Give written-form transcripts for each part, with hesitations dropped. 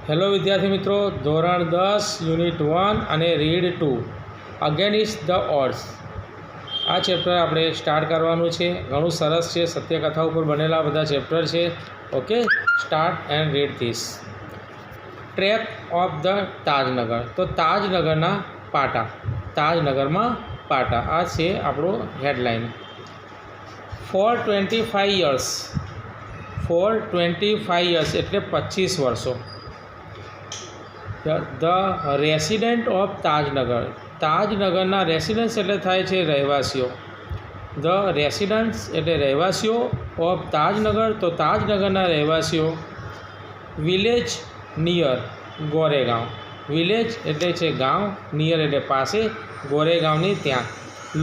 Hello વિદ્યાર્થી મિત્રો, ધોરણ 10 યુનિટ 1 અને રીડ 2 અગેનિસ્ટ ધ ઓડ્સ આ ચેપ્ટર આપણે સ્ટાર્ટ કરવાનું છે. ઘણું સરસ છે, સત્યકથા ઉપર બનેલા બધા ચેપ્ટર છે. Okay, start and read this. Track of the Tajnagar. તો તાજનગરના પાટા, તાજનગરમાં પાટા, આ છે આપણો headline. For 25 years, for 25 years એટલે 25 વર્ષો. The resident of Tajnagar. તાજનગરના રેસિડન્સ એટલે થાય છે રહેવાસીઓ. ધ રેસિડન્ટ્સ એટલે રહેવાસીઓ ઓફ તાજનગર, તો તાજનગરના રહેવાસીઓ. Village near Goregaon. વિલેજ એટલે છે ગાંવ, નિયર એટલે પાસે, ગોરેગાંવની ત્યાં.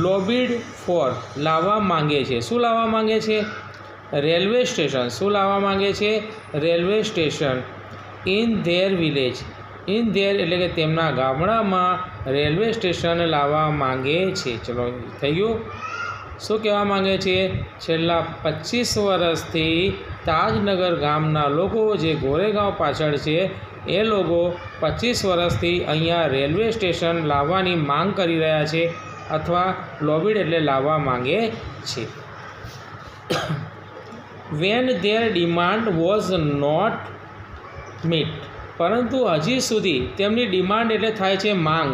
લોબીડ ફોર લાવવા માંગે છે. શું લાવવા માંગે છે? Railway station. શું લાવવા માંગે છે? Railway station. In their village. In their એટલે કે તેમના ગામડામાં રેલવે સ્ટેશન લાવવા માંગે છે. ચલો થઈ ગયું. શું કહેવા માંગે છે? છેલ્લા 25 વર્ષથી તાજનગર ગામના લોકો જે ગોરેગાંવ પાછળ છે એ લોકો 25 વર્ષથી અહીંયા રેલવે સ્ટેશન લાવવાની માંગ કરી રહ્યા છે, અથવા લોબીડ એટલે લાવવા માંગે છે. When their demand was not met. પરંતુ હજી સુધી તેમની ડિમાન્ડ એટલે થાય છે માંગ.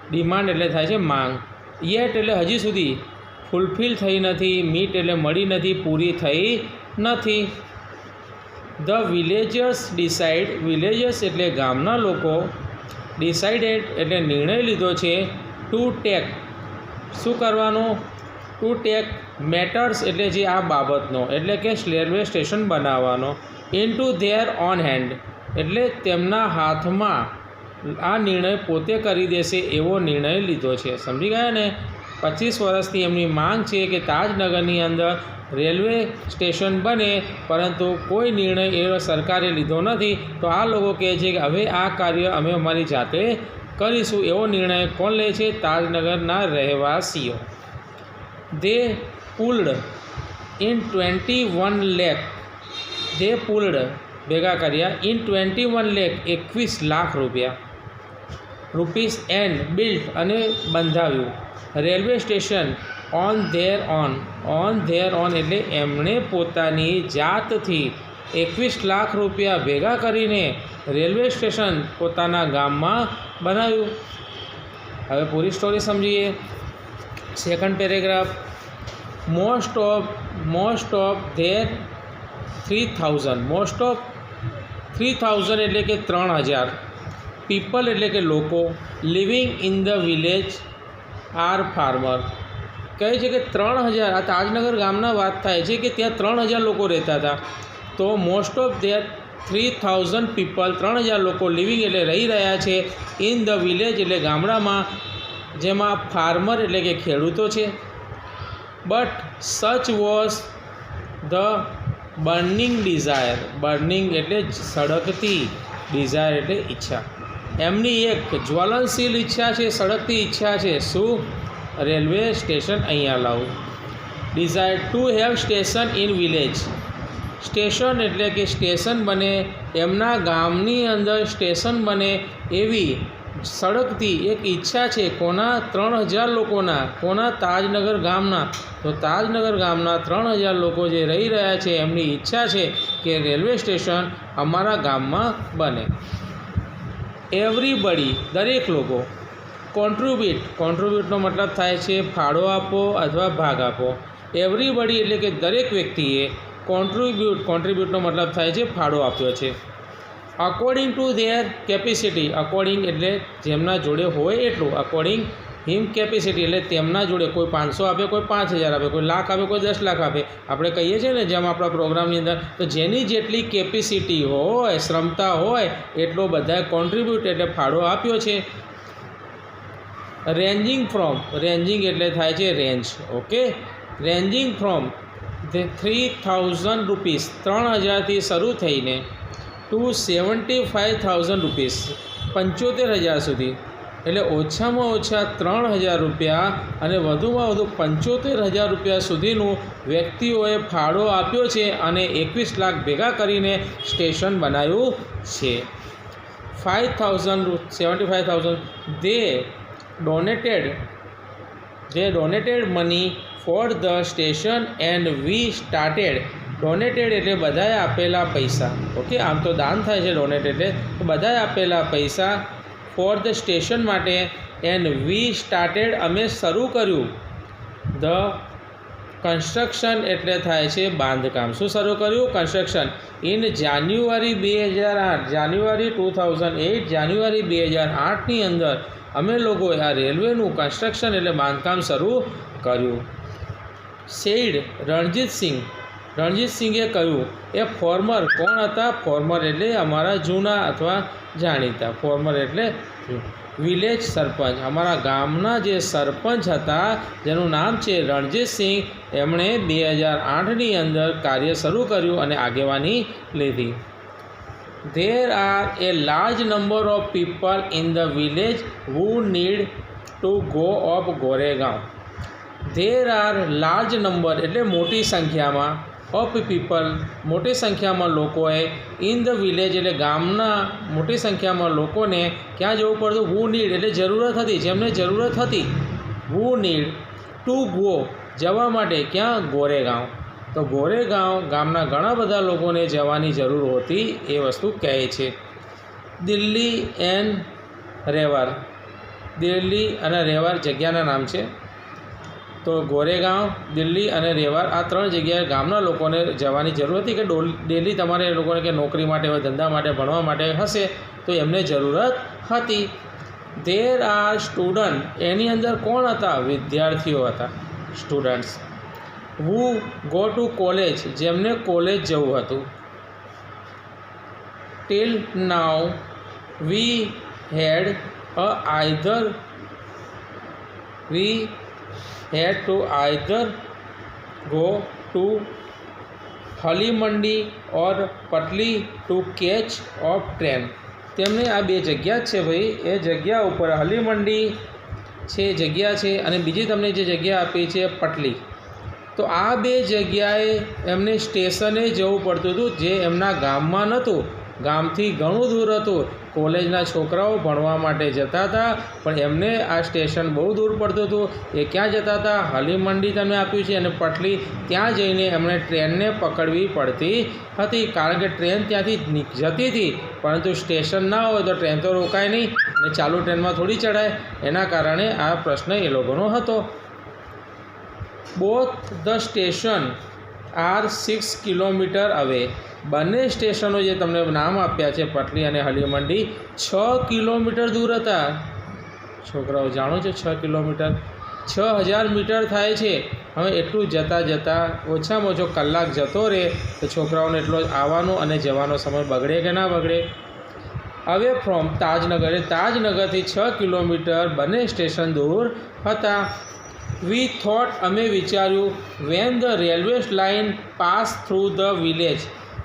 ડિમાન્ડ એટલે થાય છે માંગ. યેટ એટલે હજી સુધી, ફૂલફિલ થઈ નથી, મીટ એટલે મળી નથી, પૂરી થઈ નથી. The villagers decide. વિલેજર્સ એટલે ગામના લોકો. ડિસાઇડેડ એટલે નિર્ણય લીધો છે. To take. શું કરવાનું? ટુ ટેક મેટર્સ એટલે જે આ બાબતનો, એટલે કે રેલવે સ્ટેશન બનાવવાનો. In to their own hand એટલે તેમના હાથમાં આ નિર્ણય પોતે કરી દેશે એવો નિર્ણય લીધો છે. સમજી ગયા ને? 25 વર્ષથી એમની માંગ છે કે તાજનગરની અંદર રેલવે સ્ટેશન બને, પરંતુ કોઈ નિર્ણય એ સરકારે લીધો નથી. તો આ લોકો કહે છે કે હવે આ કાર્ય અમે અમારી જાતે કરીશું. એવો નિર્ણય કોણ લે છે? તાજનગરના રહેવાસીઓ. They pulled in 21 lakh. They pulled ભેગા કર્યા. ઇન 21 લાખ 21 લાખ રૂપિયા. રૂપીસ એન્ડ બિલ્ટ અને બંધાવ્યું. Railway station on their own. On their own એટલે એમણે પોતાની જાતથી 21 લાખ રૂપિયા ભેગા કરીને રેલવે સ્ટેશન પોતાના ગામમાં બનાવ્યું. હવે પૂરી સ્ટોરી સમજીએ. Second paragraph. Most of their 3000. Most of 3000 એટલે કે 3000 પીપલ એટલે કે લોકો. Living in the village are farmer. કહે છે કે 3000, આ તાજનગર ગામના વાત થાય છે કે ત્યાં 3000 લોકો રહેતા હતા. તો મોસ્ટ ઓફ ધેર 3000 પીપલ, 3000 લોકો લિવિંગ એટલે રહી રહ્યા છે. ઇન ધ વિલેજ એટલે ગામડામાં, જેમાં ફાર્મર એટલે કે ખેડૂતો છે. But such was the burning desire. Burning એટલે સળગતી, ડિઝાયર એટલે ઈચ્છા. એમની એક જ્વલનશીલ ઈચ્છા છે, સળગતી ઈચ્છા છે. શું? રેલવે સ્ટેશન અહીંયા લાવું. Desire to have station in village. Station એટલે કે સ્ટેશન બને, એમના ગામની અંદર સ્ટેશન બને એવી સળગતી એક ઈચ્છા છે. કોના? 3000 લોકોના. કોના? તાજનગર ગામના. તો તાજનગર ગામના 3000 લોકો જે રહી રહ્યા છે એમની ઈચ્છા છે કે રેલવે સ્ટેશન અમારા ગામમાં બને. એવરીબડી દરેક લોકો. કોન્ટ્રીબ્યુટ. કોન્ટ્રીબ્યુટનો મતલબ થાય છે ફાળો આપો અથવા ભાગ આપો. એવરીબડી એટલે કે દરેક વ્યક્તિએ. કોન્ટ્રીબ્યુટનો મતલબ થાય છે ફાળો આપ્યો છે. According to there capacity. According એટલે જેમના જોડે હોય એટલું. અકોર્ડિંગ હિમ કેપેસિટી એટલે તેમના જોડે. કોઈ 500 આપે, કોઈ 5000 આપે, કોઈ લાખ આપે, કોઈ 10 લાખ આપે. આપણે કહીએ છીએ ને જેમ આપણા પ્રોગ્રામની અંદર, તો જેની જેટલી કેપેસિટી હોય, ક્ષમતા હોય, એટલો બધાએ કોન્ટ્રીબ્યુટ એટલે ફાળો આપ્યો છે. Ranging from. રેન્જિંગ એટલે થાય છે range. Okay, ranging from 3000 rupees. 3000થી શરૂ થઈને ટુ 75,000 રૂપીસ. 75000 સુધી. એટલે ઓછામાં ઓછા 3000 રૂપિયા અને વધુમાં વધુ 75000 રૂપિયા સુધીનું વ્યક્તિઓએ ફાળો આપ્યો છે અને 21 લાખ ભેગા કરીને સ્ટેશન બનાવ્યું છે. $75,000 they donated money for the station and we started. Donated એટલે બધાએ આપેલા પૈસા. ઓકે, આમ તો દાન થાય છે ડોનેટ એટલે, તો બધાએ આપેલા પૈસા ફોર ધ સ્ટેશન માટે. એન્ડ વી સ્ટાર્ટેડ અમે શરૂ કર્યું. ધ કન્સ્ટ્રક્શન એટલે થાય છે બાંધકામ. શું શરૂ કર્યું? કન્સ્ટ્રક્શન. ઇન જાન્યુઆરી 2008, જાન્યુઆરી 2008, જાન્યુઆરી 2008ની અંદર અમે લોકોએ આ રેલવેનું કન્સ્ટ્રક્શન એટલે બાંધકામ શરૂ કર્યું. સેડ રણજીતસિંહે કહ્યું. એ ફોર્મર કોણ હતા? ફોર્મર એટલે અમારા જૂના અથવા જાણીતા. ફોર્મર એટલે વિલેજ સરપંચ, અમારા ગામના જે સરપંચ હતા જેનું નામ છે રણજીતસિંહ, એમણે 2008ની અંદર કાર્ય શરૂ કર્યું અને આગેવાની લીધી. There are a large number of people in the village who need to go up Goregaon. There are large number એટલે મોટી સંખ્યામાં, ઓફ પીપલ મોટી સંખ્યામાં લોકોએ, ઇન ધ વિલેજ એટલે ગામના મોટી સંખ્યામાં લોકોને ક્યાં જવું પડતું? હુ નીડ એટલે જરૂરત હતી, જેમને જરૂરત હતી. હુ નીડ ટુ ગો જવા માટે, ક્યાં? ગોરેગાંવ. તો ગોરેગાંવ ગામના ઘણા બધા લોકોને જવાની જરૂર હોતી એ વસ્તુ કહે છે. દિલ્હી એન્ડ રેવાર, દિલ્હી અને રેવાર જગ્યાના નામ છે. તો ગોરેગાંવ, દિલ્હી અને રેવાર આ ત્રણ જગ્યાએ ગામના લોકોને જવાની જરૂર હતી કે ડેલી તમારે એ લોકોને કે નોકરી માટે હોય, ધંધા માટે, ભણવા માટે હશે તો એમને જરૂરત હતી. ધેર આર સ્ટુડન્ટ એની અંદર કોણ હતા? વિદ્યાર્થીઓ હતા, students. Who go to college જેમને કોલેજ જવું હતું. Till now we had to either go to Halimandi or Patli to catch of train. તેમને આ બે જગ્યા છે ભાઈ, એ જગ્યા ઉપર હલીમંડી છે જગ્યા છે અને બીજી તમને જે જગ્યા આપી છે પટલી. તો આ બે જગ્યાએ એમને સ્ટેશને જવું પડતું હતું જે એમના ગામમાં નહોતું, ગામથી ઘણું દૂર હતું. કોલેજના છોકરાઓ ભણવા માટે જતા હતા પણ એમને આ સ્ટેશન બહુ દૂર પડતું હતું. એ ક્યાં જતા હતા? હલીમંડી તમને આપ્યું છે અને પટલી. ત્યાં જઈને એમણે ટ્રેનને પકડવી પડતી હતી કારણ કે ટ્રેન ત્યાંથી જતી હતી પરંતુ સ્ટેશન ના હોય તો ટ્રેન તો રોકાય નહીં અને ચાલુ ટ્રેનમાં થોડી ચડાય. એના કારણે આ પ્રશ્ન એ લોકોનો હતો. Both the station are 6 kilometre away. બંને સ્ટેશનો જે તમને નામ આપ્યા છે પટલી અને હલીમંડી 6 કિલોમીટર દૂર હતા. છોકરાઓ જાણો છો 6 કિલોમીટર 6000 મીટર થાય છે. હવે એટલું જતાં ઓછામાં ઓછો કલાક જતો રહે તો છોકરાઓને એટલો આવવાનો અને જવાનો સમય બગડે કે ના બગડે. અવે ફ્રોમ તાજનગર, તાજનગરથી 6 કિલોમીટર બંને સ્ટેશન દૂર હતા. વી થોટ અમે વિચાર્યું. When the railway line pass through the village,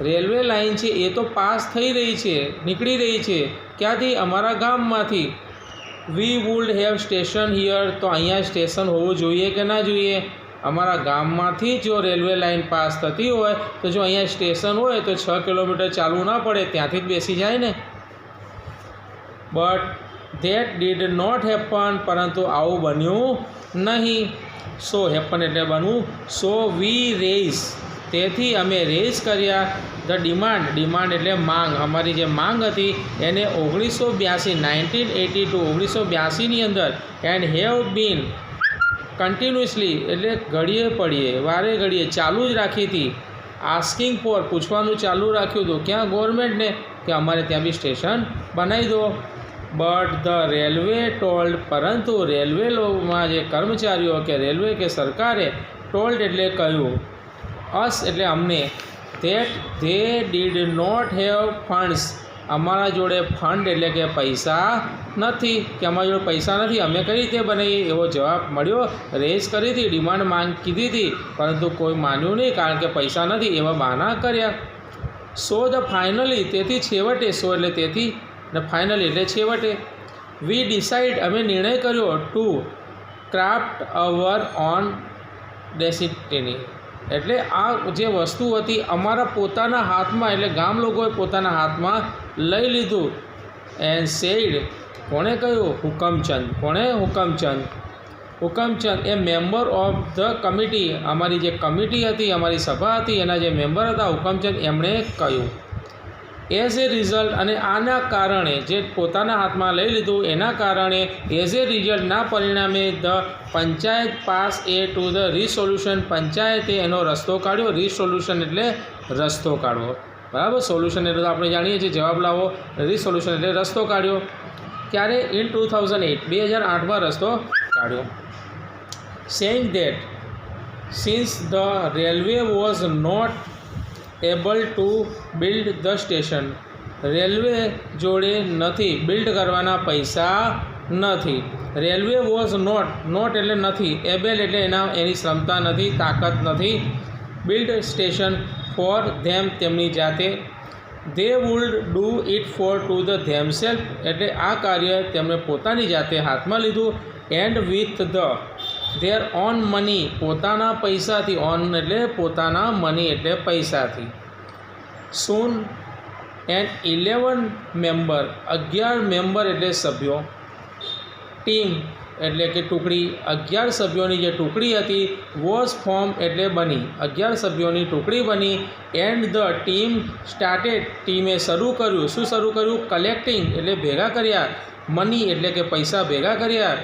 railway line છે એ તો પાસ થઈ રહી છે, નીકળી રહી છે. ક્યાંથી? અમારા ગામમાંથી. વી વુડ હેવ સ્ટેશન હિયર, તો અહીંયા સ્ટેશન હોવું જોઈએ કે ના જોઈએ? અમારા ગામમાંથી જો રેલવે લાઇન પાસ થતી હોય તો જો અહીંયા સ્ટેશન હોય તો 6 કિલોમીટર ચાલવું ના પડે, ત્યાંથી જ બેસી જાય ને. But that did not happen, પરંતુ આવું બન્યું નહીં. સો હેપન એટલે બનવું. સો વી રેઝ, તેથી અમે રેઝ કર્યા ધ ડિમાન્ડ એટલે માંગ. અમારી જે માંગ હતી એને 1982ની અંદર એન્ડ હેવ બીન કન્ટિન્યુઅસલી એટલે ઘડીએ પડીએ વારે ઘડીએ ચાલુ જ રાખી હતી. આસ્કિંગ ફોર પૂછવાનું ચાલુ રાખ્યું હતું. ક્યાં? ગવર્મેન્ટને કે અમારે ત્યાં બી સ્ટેશન બનાવી દો. બટ ધ રેલવે ટોલ્ડ, પરંતુ રેલવેમાં જે કર્મચારીઓ કે રેલવે કે સરકારે ટોલ્ડ એટલે કહ્યું, અસ એટલે અમને, that they did not have funds, અમારા જોડે ફંડ એટલે કે પૈસા નથી, કે અમારા જોડે પૈસા નથી, અમે કઈ રીતે બનાવીએ એવો જવાબ મળ્યો. રેઝ કરી હતી, ડિમાન્ડ માંગ કીધી હતી પરંતુ કોઈ માન્યું નહીં કારણ કે પૈસા નથી એવા બહાના કર્યા. સો ધ ફાઇનલી, તેથી છેવટે, સો એટલે તેથી ને ફાઇનલી એટલે છેવટે. વી ડિસાઇડ અમે નિર્ણય કર્યો to craft our own destiny, એટલે આ જે વસ્તુ હતી અમારા પોતાના હાથમાં, એટલે ગામ લોકોએ પોતાના હાથમાં લઈ લીધું. એન્ડ સેડ, કોણે કહ્યું? હુકમચંદ. કોણે? હુકમચંદ. હુકમચંદ એ મેમ્બર ઓફ ધ કમિટી, અમારી જે કમિટી હતી, અમારી સભા હતી, એના જે મેમ્બર હતા હુકમચંદ, એમણે કહ્યું. એઝ એ રિઝલ્ટ, અને આના કારણે, જે પોતાના હાથમાં લઈ લીધું એના કારણે, એઝ એ રિઝલ્ટના પરિણામે the panchayat pass a to the resolution, પંચાયતે એનો રસ્તો કાઢ્યો. રિસોલ્યુશન એટલે રસ્તો કાઢવો, બરાબર. સોલ્યુશન એટલે તો આપણે જાણીએ છીએ જવાબ લાવો, રિસોલ્યુશન એટલે રસ્તો કાઢ્યો. ક્યારે? ઇન 2008, 2008માં રસ્તો કાઢ્યો. Saying that since the railway was not able to build the station, railway જોડે નથી, બિલ્ડ કરવાના પૈસા નથી. રેલવે વોઝ નોટ એટલે નથી, એબલ એટલે એની ક્ષમતા નથી, તાકાત નથી. બિલ્ડ સ્ટેશન ફોર ધેમ, તેમની જાતે. They would do it for to the themselves, એટલે આ કાર્ય તેમણે પોતાની જાતે હાથમાં લીધું. And with the their own money, પોતાના પૈસાથી. ઓન એટલે પોતાના, મની એટલે પૈસાથી. સૂન એન્ડ 11 મેમ્બર, 11 મેમ્બર એટલે સભ્યો. ટીમ એટલે કે ટુકડી, 11 સભ્યોની જે ટુકડી હતી. વોઝ ફોર્મ એટલે બની, 11 સભ્યોની ટુકડી બની. એન્ડ ધ ટીમ સ્ટાર્ટેડ, ટીમે શરૂ કર્યું. શું શરૂ કર્યું? કલેક્ટિંગ એટલે ભેગા કર્યા. મની એટલે કે પૈસા ભેગા કર્યા.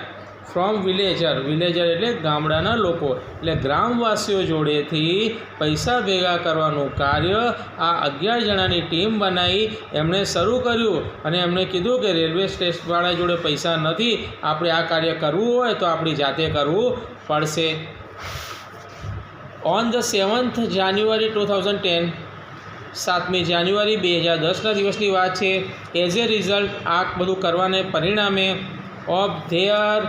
ફ્રોમ વિલેજર, વિલેજર એટલે ગામડાના લોકો, એટલે ગ્રામવાસીઓ જોડેથી પૈસા ભેગા કરવાનું કાર્ય આ 11 જણાની ટીમ બનાવી એમણે શરૂ કર્યું. અને એમણે કીધું કે રેલવે સ્ટેશનવાળા જોડે પૈસા નથી, આપણે આ કાર્ય કરવું હોય તો આપણી જાતે કરવું પડશે. ઓન ધ 7th જાન્યુઆરી 2010, 7મી જાન્યુઆરી 2010ના દિવસની વાત છે. એઝ એ રિઝલ્ટ, આ બધું કરવાને પરિણામે, ઓફ ધેર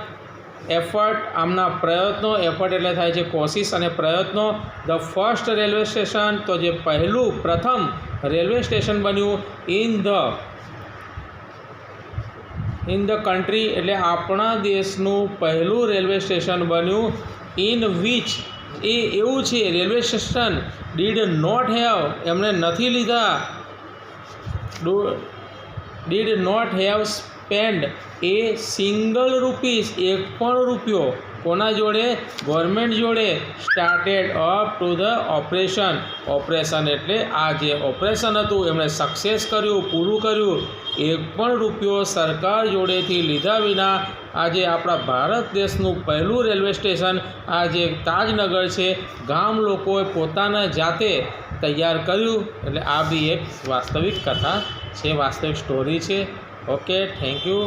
એફર્ટ, આમના પ્રયત્નો. એફર્ટ એટલે થાય છે કોશિશ અને પ્રયત્નો. ધ ફર્સ્ટ રેલવે સ્ટેશન, તો જે પ્રથમ રેલવે સ્ટેશન બન્યું ઇન ધ કન્ટ્રી, એટલે આપણા દેશનું પહેલું રેલવે સ્ટેશન બન્યું. ઇન વિચ, એ એવું છે railway station did not have, એમણે નથી લીધા. Did not have spend a single rupees, એક પણ રૂપિયો. કોના જોડે? ગવર્મેન્ટ જોડે. Started up to the operation, operation એટલે આ જે ઓપરેશન હતું એમણે સક્સેસ કર્યું, પૂરું કર્યું. એક પણ રૂપિયો સરકાર જોડેથી લીધા વિના આજે આપણા ભારત દેશનું પહેલું રેલવે સ્ટેશન, આ જે તાજનગર છે, ગામ લોકોએ પોતાના જાતે તૈયાર કર્યું. એટલે આ બી એક વાસ્તવિક કથા છે, વાસ્તવિક સ્ટોરી છે. Okay, thank you.